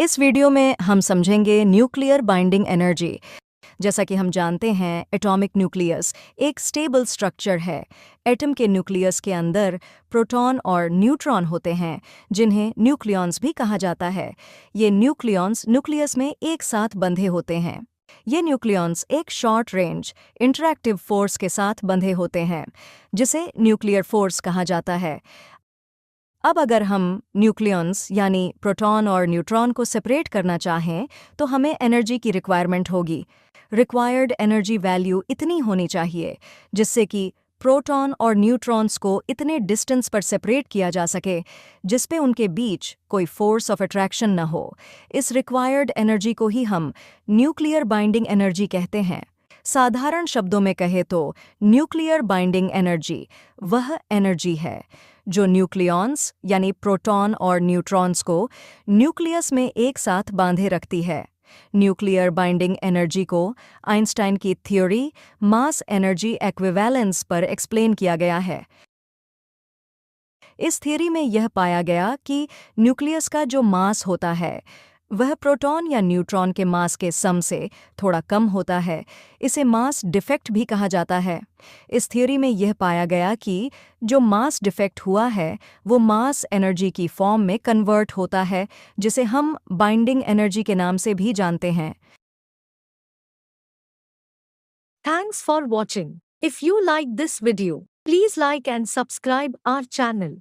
इस वीडियो में हम समझेंगे न्यूक्लियर बाइंडिंग एनर्जी। जैसा कि हम जानते हैं, एटॉमिक न्यूक्लियस एक स्टेबल स्ट्रक्चर है। एटम के न्यूक्लियस के अंदर प्रोटॉन और न्यूट्रॉन होते हैं, जिन्हें न्यूक्लियॉन्स भी कहा जाता है। ये न्यूक्लियॉन्स न्यूक्लियस में एक साथ बंधे होते हैं। ये न्यूक्लियॉन्स एक शॉर्ट रेंज इंटरैक्टिव फोर्स के साथ बंधे होते हैं, जिसे न्यूक्लियर फोर्स कहा जाता है। अब अगर हम न्यूक्लियॉन्स यानी प्रोटॉन और न्यूट्रॉन को सेपरेट करना चाहें, तो हमें एनर्जी की रिक्वायरमेंट होगी। रिक्वायर्ड एनर्जी वैल्यू इतनी होनी चाहिए जिससे कि प्रोटॉन और न्यूट्रॉन्स को इतने डिस्टेंस पर सेपरेट किया जा सके जिस पे उनके बीच कोई फोर्स ऑफ अट्रैक्शन न हो। इस रिक्वायर्ड एनर्जी को ही हम न्यूक्लियर बाइंडिंग एनर्जी कहते हैं। साधारण शब्दों में कहे तो न्यूक्लियर बाइंडिंग एनर्जी वह एनर्जी है जो न्यूक्लियॉन्स यानी प्रोटॉन और न्यूट्रॉन्स को न्यूक्लियस में एक साथ बांधे रखती है। न्यूक्लियर बाइंडिंग एनर्जी को आइंस्टाइन की थ्योरी मास एनर्जी एक्विवैलेंस पर एक्सप्लेन किया गया है। इस थ्योरी में यह पाया गया कि न्यूक्लियस का जो मास होता है वह प्रोटॉन या न्यूट्रॉन के मास के सम से थोड़ा कम होता है। इसे मास डिफेक्ट भी कहा जाता है। इस थ्योरी में यह पाया गया कि जो मास डिफेक्ट हुआ है वो मास एनर्जी की फॉर्म में कन्वर्ट होता है, जिसे हम बाइंडिंग एनर्जी के नाम से भी जानते हैं। Thanks for watching. If you like this video, please like and subscribe our channel.